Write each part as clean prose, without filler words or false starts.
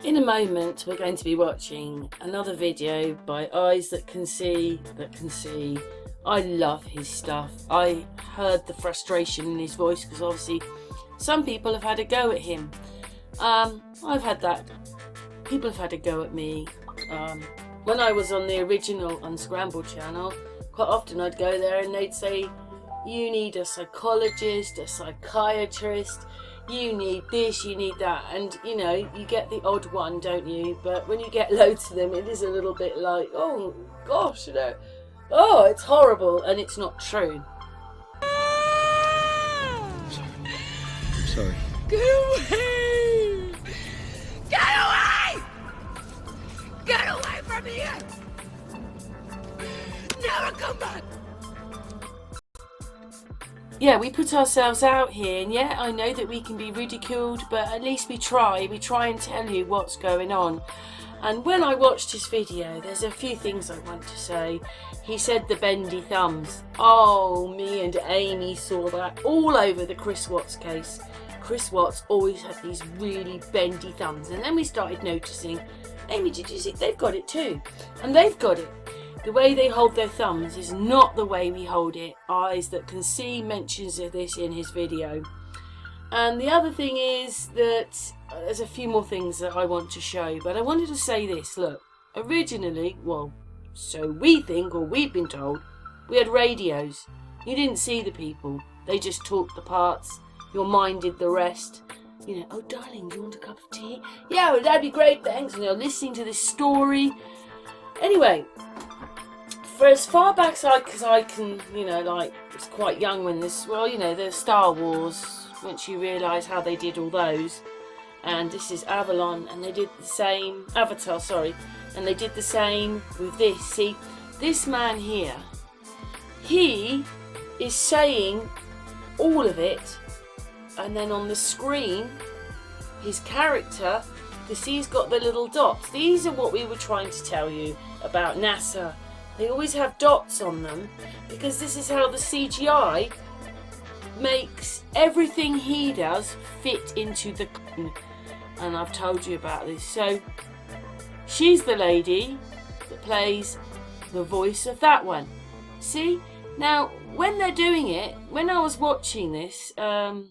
In a moment we're going to be watching another video by Eyes That Can See, I love his stuff. I heard the frustration in his voice because obviously some people have had a go at him. I've had that. People have had a go at me. When I was on the original Unscrambled channel, quite often I'd go there and they'd say, you need a psychologist, a psychiatrist, you need this, you need that, and you know, you get the odd one, don't you? But when you get loads of them, it is a little bit like, oh gosh, you know, oh, it's horrible, and it's not true. Sorry. Get away! Get away! Get away from here! Never come back! Yeah, we put ourselves out here, and yeah, I know that we can be ridiculed, but at least we try and tell you what's going on. And when I watched his video, there's a few things I want to say. He said the bendy thumbs. Oh, me and Amy saw that all over the Chris Watts case. Chris Watts always had these really bendy thumbs, and then we started noticing, Amy, did you see, they've got it too, and they've got it. The way they hold their thumbs is not the way we hold it. Eyes That Can See mentions of this in his video. And the other thing is that there's a few more things that I want to show, but I wanted to say this. Look, originally, well, so we think, or we've been told, we had radios. You didn't see the people. They just talked the parts. Your mind did the rest. You know, oh darling, do you want a cup of tea? Yeah, well, that'd be great, thanks. And you're listening to this story. Anyway, for as far back as I can, you know, like, it's quite young when this, well, you know, there's Star Wars, once you realise how they did all those, and this is Avalon, and they did the same, Avatar, sorry, and they did the same with this. See, this man here, he is saying all of it, and then on the screen, his character, because he's got the little dots, these are what we were trying to tell you about NASA. They always have dots on them because this is how the CGI makes everything he does fit into the cone. And I've told you about this. So she's the lady that plays the voice of that one. See? Now, when they're doing it, when I was watching this on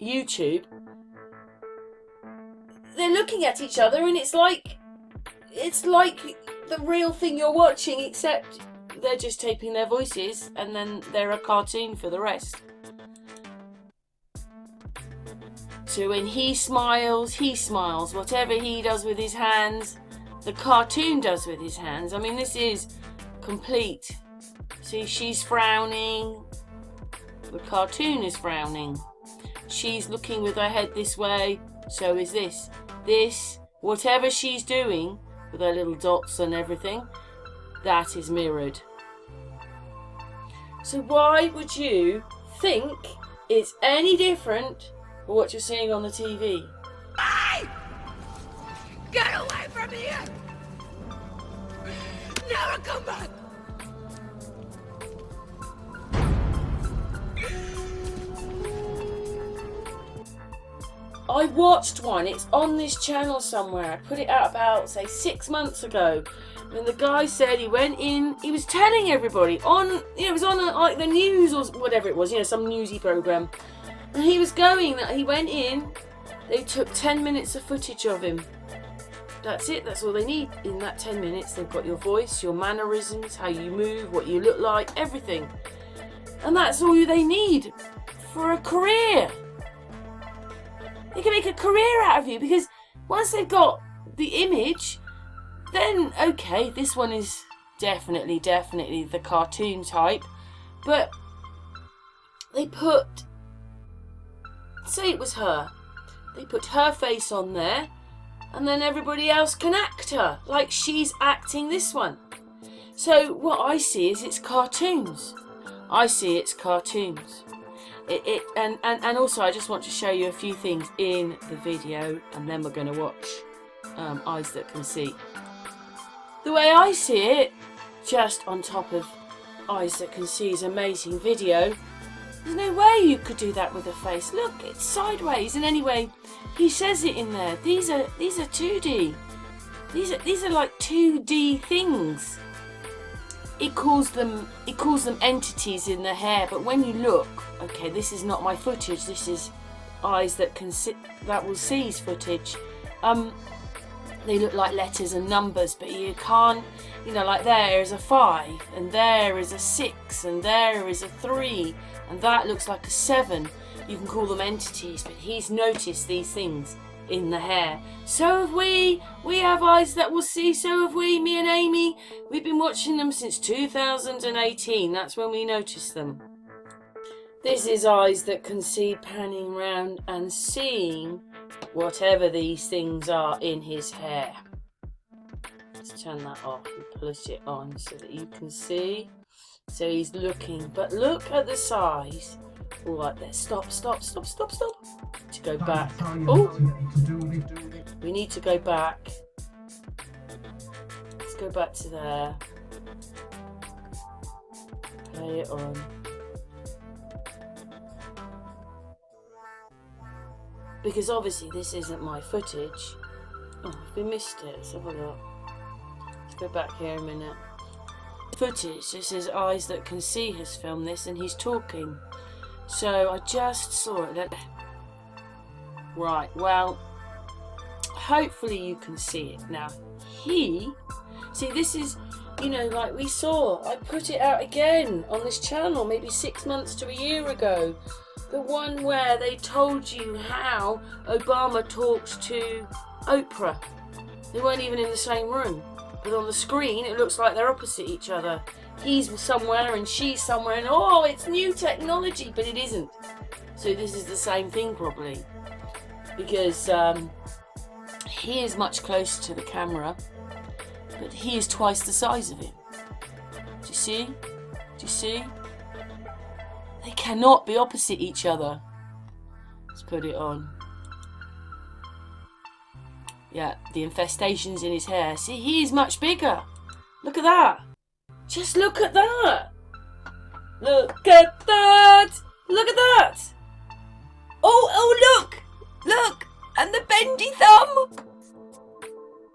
YouTube, they're looking at each other and it's like the real thing you're watching, except they're just taping their voices and then they're a cartoon for the rest. So when he smiles, whatever he does with his hands, the cartoon does with his hands. I mean, this is complete. See, she's frowning, the cartoon is frowning. She's looking with her head this way, so is this. This, whatever she's doing with her little dots and everything, that is mirrored. So why would you think it's any different from what you're seeing on the TV? Hey! Get away from here! Never come back! I watched one, it's on this channel somewhere. I put it out about, say, 6 months ago. And the guy said he went in, he was telling everybody on, you know, it was on like the news or whatever it was, you know, some newsy program. And he was going, that he went in, they took 10 minutes of footage of him. That's it, that's all they need. In that 10 minutes, they've got your voice, your mannerisms, how you move, what you look like, everything. And that's all they need for a career. They can make a career out of you, because once they've got the image, then okay, this one is definitely the cartoon type, but they put, say it was her, they put her face on there, and then everybody else can act her, like she's acting this one. So what I see is it's cartoons. I see it's cartoons. And also I just want to show you a few things in the video, and then we're going to watch Eyes That Can See. the way I see it, just on top of Eyes That Can See's amazing video, there's no way you could do that with a face. Look, it's sideways. And anyway, he says it in there. These are 2D. These are like 2D things. He calls them entities in the hair. But when you look, okay, this is not my footage. This is Eyes That Can See, that will see's footage. They look like letters and numbers, but you can't, you know, like there is a 5, and there is a 6, and there is a 3, and that looks like a 7. You can call them entities, but he's noticed these things in the hair. So have we. We have Eyes That Will See, so have we, me and Amy. We've been watching them since 2018. That's when we noticed them. This is Eyes That Can See panning round and seeing whatever these things are in his hair. Let's turn that off and push it on so that you can see. So he's looking, but look at the size. All right there, stop. To go back. Oh, we need to go back. Let's go back to there. Play it on. Because obviously this isn't my footage. Oh, we missed it. Let's have a look. Let's go back here a minute. Footage. This is Eyes That Can See has filmed this, and he's talking. So I just saw it. Right. Well, hopefully you can see it now. See, this is, you know, like we saw. I put it out again on this channel maybe 6 months to a year ago. The one where they told you how Obama talks to Oprah. They weren't even in the same room. But on the screen, it looks like they're opposite each other. He's somewhere and she's somewhere, and oh, it's new technology, but it isn't. So this is the same thing probably. Because he is much closer to the camera, but he is twice the size of him. Do you see? Do you see? They cannot be opposite each other. Let's put it on. Yeah, the infestations in his hair. See, he is much bigger. Look at that. Just look at that. Look at that. Look at that. Oh, look. Look. And the bendy thumb.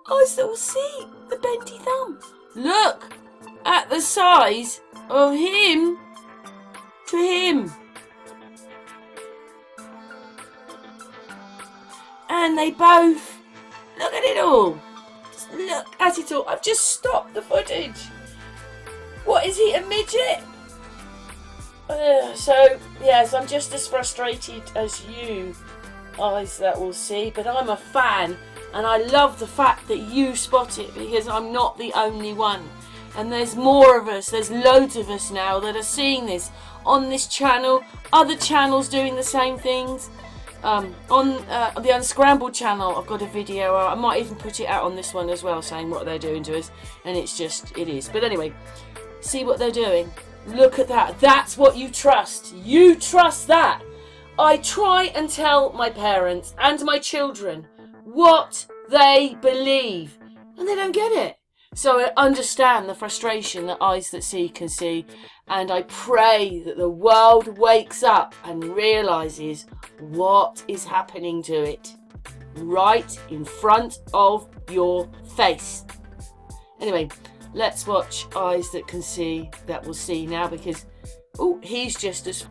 I still see the bendy thumb. Look at the size of him to him. And they both, look at it all. Just look at it all. I've just stopped the footage. What is he, a midget? So yes, I'm just as frustrated as you, Eyes That Will See, but I'm a fan, and I love the fact that you spot it, because I'm not the only one. And there's more of us, there's loads of us now that are seeing this on this channel, other channels doing the same things. On the Unscrambled Channel, I've got a video out. I might even put it out on this one as well, saying what they're doing to us, and it's just, it is. But anyway, see what they're doing. Look at that. That's what you trust. You trust that. I try and tell my parents and my children what they believe, and they don't get it. So I understand the frustration that Eyes That See can see, and I pray that the world wakes up and realises what is happening to it right in front of your face. Anyway, let's watch Eyes That Can See That Will See now, because he's just as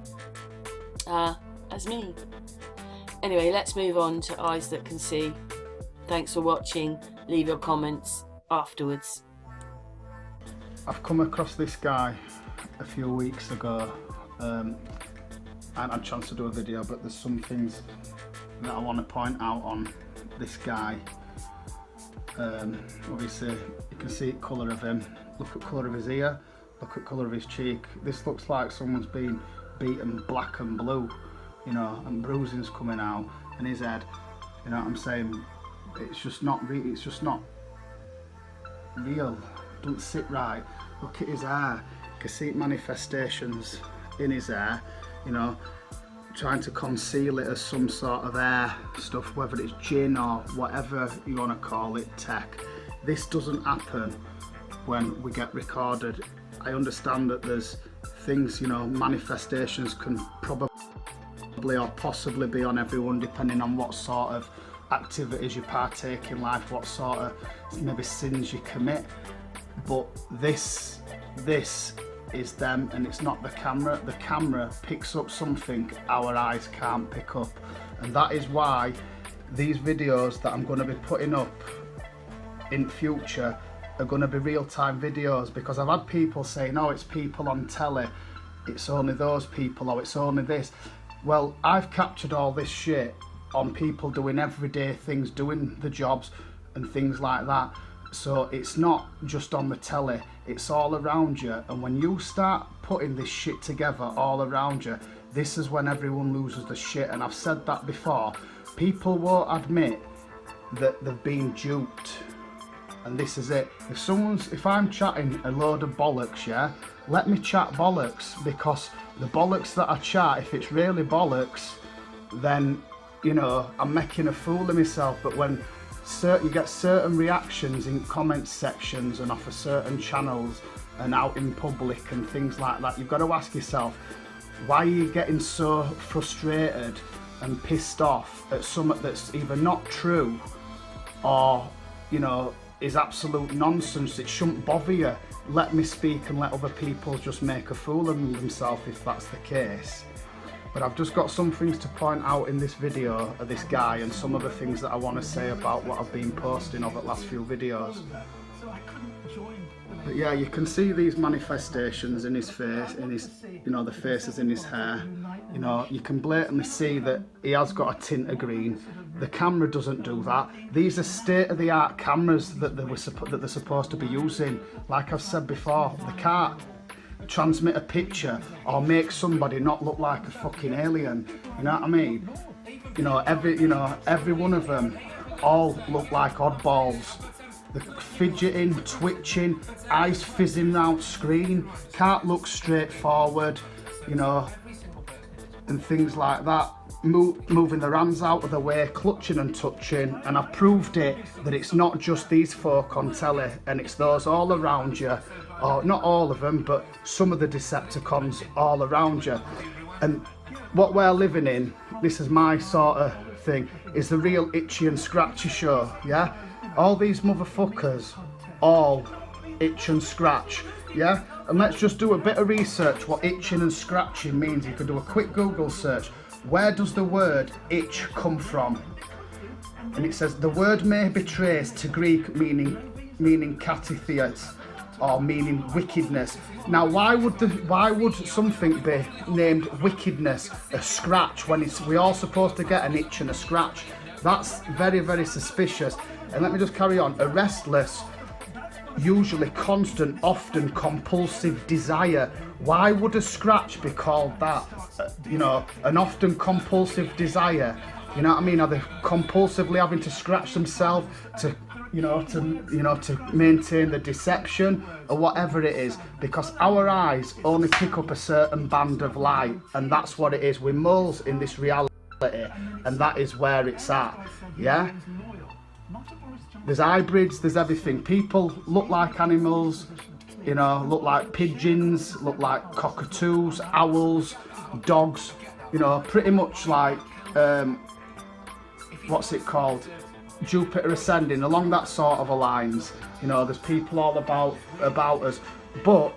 me. Anyway, let's move on to Eyes That Can See. Thanks for watching. Leave your comments afterwards. I've come across this guy a few weeks ago. I hadn't had a chance to do a video, but there's some things that I want to point out on this guy. Obviously you can see the colour of him. Look at the colour of his ear, look at the colour of his cheek. This looks like someone's been beaten black and blue, you know, and bruising's coming out, and his head, you know what I'm saying, it's just not real. It's just not real. It doesn't sit right. Look at his hair. You can see manifestations in his hair, you know, trying to conceal it as some sort of hair stuff, whether it's gin or whatever you want to call it, tech. This doesn't happen when we get recorded. I understand that there's things, you know, manifestations can probably or possibly be on everyone depending on what sort of activities you partake in life, what sort of maybe sins you commit. But this is them, and it's not the camera. The camera picks up something our eyes can't pick up, and that is why these videos that I'm going to be putting up in future are going to be real-time videos, because I've had people saying, oh, it's people on telly, it's only those people, or it's only this. Well, I've captured all this shit on people doing everyday things, doing the jobs and things like that. So it's not just on the telly, it's all around you. And when you start putting this shit together all around you, this is when everyone loses the shit. And I've said that before. People won't admit that they've been duped. And this is it. If I'm chatting a load of bollocks, yeah, let me chat bollocks, because the bollocks that I chat, if it's really bollocks, then, you know, I'm making a fool of myself. But when you get certain reactions in comment sections and off of certain channels and out in public and things like that, you've got to ask yourself, why are you getting so frustrated and pissed off at something that's either not true or, you know, is absolute nonsense? It shouldn't bother you. Let me speak and let other people just make a fool of themselves if that's the case. But I've just got some things to point out in this video of this guy, and some of the things that I want to say about what I've been posting over the last few videos. But yeah, you can see these manifestations in his face, in his, you know, the faces in his hair. You know, you can blatantly see that he has got a tint of green. The camera doesn't do that. These are state-of-the-art cameras that they're supposed to be using. Like I've said before, they can't transmit a picture or make somebody not look like a fucking alien. You know what I mean? You know, every one of them all look like oddballs. The fidgeting, twitching, eyes fizzing round screen, can't look straight forward, you know, and things like that. Moving their hands out of the way, clutching and touching. And I've proved it that it's not just these folk on telly, and it's those all around you, or not all of them, but some of the Decepticons all around you. And what we're living in, this is my sort of thing, is the real itchy and scratchy show, yeah? All these motherfuckers, all itch and scratch, yeah? And let's just do a bit of research what itching and scratching means. You can do a quick Google search. Where does the word itch come from? And it says the word may be traced to Greek meaning katithias, or meaning wickedness. Now, why would something be named wickedness, a scratch, when we're all supposed to get an itch and a scratch? That's very, very suspicious. And let me just carry on. A restless, usually constant, often compulsive desire. Why would a scratch be called that? You know, an often compulsive desire. You know what I mean? Are they compulsively having to scratch themselves to maintain the deception or whatever it is? Because our eyes only pick up a certain band of light, and that's what it is. We're moles in this reality, and that is where it's at. Yeah. There's hybrids, there's everything. People look like animals, you know, look like pigeons, look like cockatoos, owls, dogs, you know, pretty much like, what's it called? Jupiter Ascending, along that sort of lines. You know, there's people all about us. But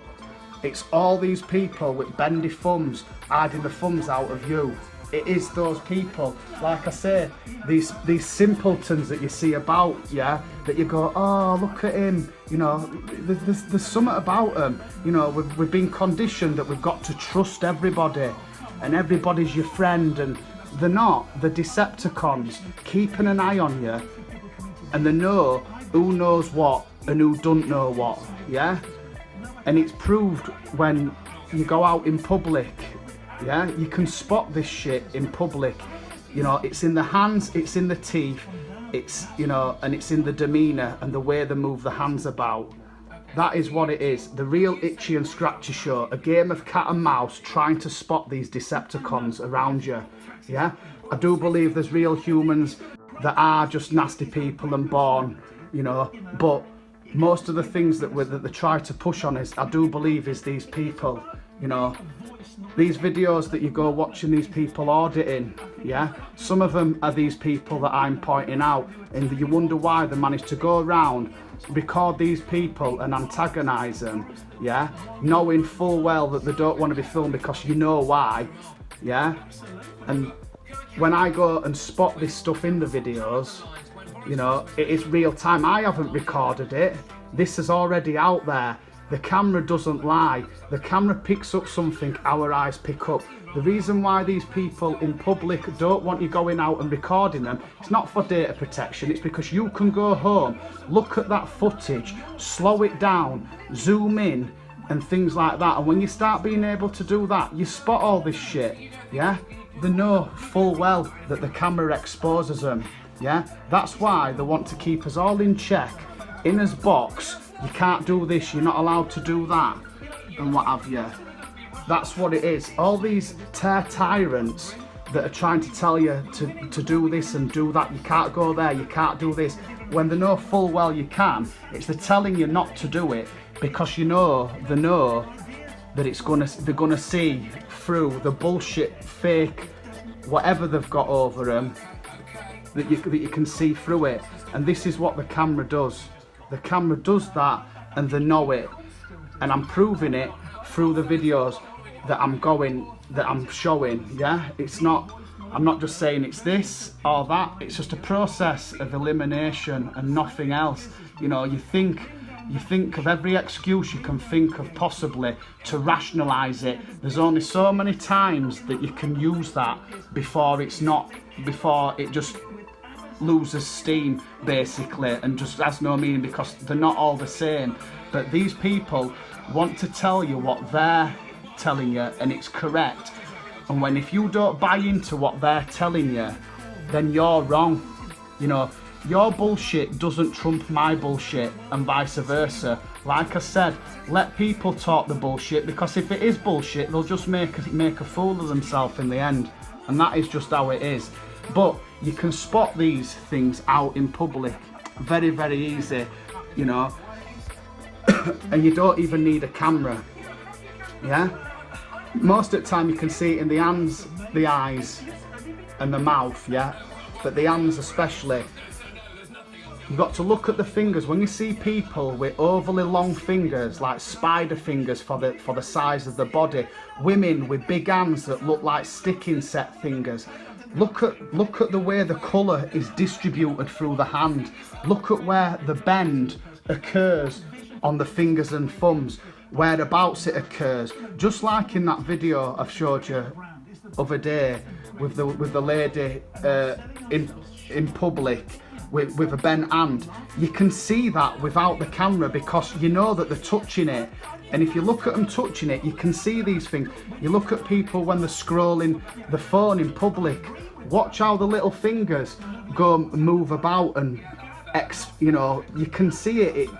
it's all these people with bendy thumbs, hiding the thumbs out of you. It is those people, like I say, these simpletons that you see about, yeah, that you go, oh, look at him, you know, there's something about them, you know, we've been conditioned that we've got to trust everybody, and everybody's your friend, and they're not. The Decepticons keeping an eye on you, and they know who knows what and who don't know what, yeah, and it's proved when you go out in public. Yeah, you can spot this shit in public. You know, it's in the hands, it's in the teeth, it's, you know, and it's in the demeanour and the way they move the hands about. That is what it is. The real itchy and scratchy show. A game of cat and mouse trying to spot these Decepticons around you. Yeah, I do believe there's real humans that are just nasty people and born, you know, but most of the things that they try to push on is, I do believe, is these people, you know, these videos that you go watching these people auditing, yeah, some of them are these people that I'm pointing out, and you wonder why they manage to go around, record these people and antagonise them, yeah, knowing full well that they don't want to be filmed because you know why, yeah. And when I go and spot this stuff in the videos, you know, it is real time. I haven't recorded it. This is already out there. The camera doesn't lie. The camera picks up something our eyes pick up. The reason why these people in public don't want you going out and recording them, it's not for data protection, it's because you can go home, look at that footage, slow it down, zoom in, and things like that. And when you start being able to do that, you spot all this shit, yeah? They know full well that the camera exposes them, yeah? That's why they want to keep us all in check, in his box. You can't do this, you're not allowed to do that, and what have you. That's what it is. All these tyrants that are trying to tell you to do this and do that, you can't go there, you can't do this, when they know full well you can. It's they're telling you not to do it because they know that they're gonna see through the bullshit, fake, whatever they've got over them, that you can see through it. And this is what the camera does. The camera does that, and they know it. And I'm proving it through the videos that I'm showing, yeah? I'm not just saying it's this or that, it's just a process of elimination and nothing else. You know, you think of every excuse you can think of possibly to rationalise it. There's only so many times that you can use that before it just loses steam, basically, and just has no meaning, because they're not all the same. But these people want to tell you what they're telling you, and it's correct. And if you don't buy into what they're telling you, then you're wrong. You know, your bullshit doesn't trump my bullshit, and vice versa. Like I said, let people talk the bullshit, because if it is bullshit, they'll just make a fool of themselves in the end, and that is just how it is. But you can spot these things out in public very, very easy, you know, and you don't even need a camera, yeah? Most of the time you can see it in the hands, the eyes, and the mouth, yeah? But the hands especially. You've got to look at the fingers. When you see people with overly long fingers, like spider fingers for the size of the body, women with big hands that look like stick insect fingers, look at the way the colour is distributed through the hand. Look at where the bend occurs on the fingers and thumbs, whereabouts it occurs. Just like in that video I've showed you other day with the lady in public with a bent hand. You can see that without the camera, because you know that they're touching it. And if you look at them touching it, you can see these things. You look at people when they're scrolling the phone in public, watch how the little fingers go move about, and you know, you can see it.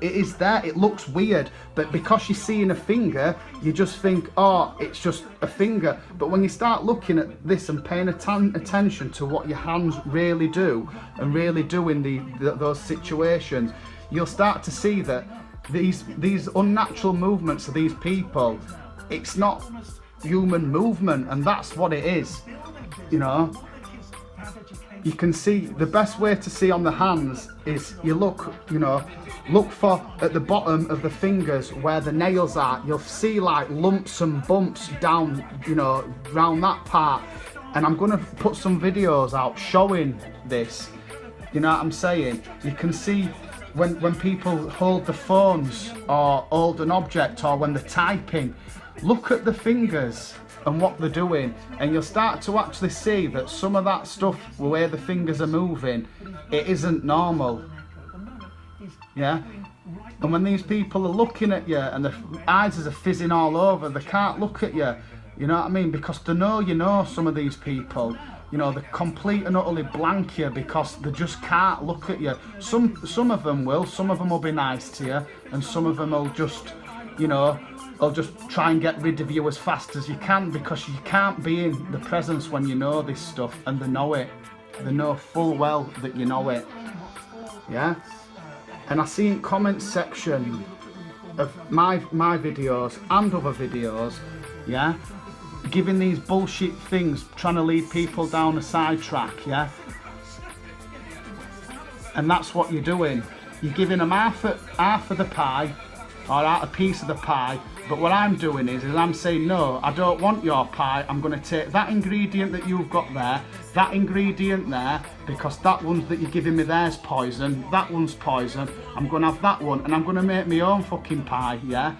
It is there. It looks weird, but because you're seeing a finger, you just think, oh, it's just a finger. But when you start looking at this and paying attention to what your hands really do, and really do in those situations, you'll start to see that these unnatural movements of these people, it's not human movement, and that's what it is, you know. You can see, the best way to see on the hands is you look for at the bottom of the fingers where the nails are. You'll see like lumps and bumps down, you know, around that part. And I'm gonna put some videos out showing this, you know what I'm saying? You can see when people hold the phones or hold an object, or when they're typing, look at the fingers and what they're doing, and you'll start to actually see that some of that stuff, the way the fingers are moving, it isn't normal, yeah? And when these people are looking at you and the eyes are fizzing all over, they can't look at you, you know what I mean? Because they know, you know, some of these people, you know, they're complete and utterly blank you because they just can't look at you. Some of them will be nice to you, and some of them will just, you know, I'll just try and get rid of you as fast as you can, because you can't be in the presence when you know this stuff, and they know it. They know full well that you know it. Yeah? And I see in comment section of my videos and other videos, yeah, giving these bullshit things, trying to lead people down a sidetrack, yeah. And that's what you're doing. You're giving them half of the pie, or a piece of the pie. But what I'm doing is I'm saying, no, I don't want your pie. I'm going to take that ingredient that you've got there, that ingredient there, because that one that you're giving me there's poison, that one's poison. I'm going to have that one, and I'm going to make my own fucking pie, yeah,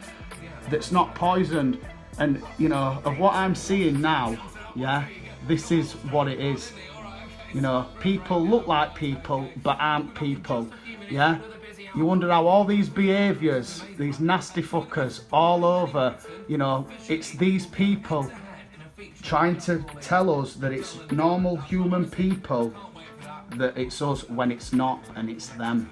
that's not poisoned. And, you know, of what I'm seeing now, yeah, this is what it is. You know, people look like people, but aren't people, yeah? You wonder how all these behaviours, these nasty fuckers all over, you know, it's these people trying to tell us that it's normal human people, that it's us when it's not, and it's them.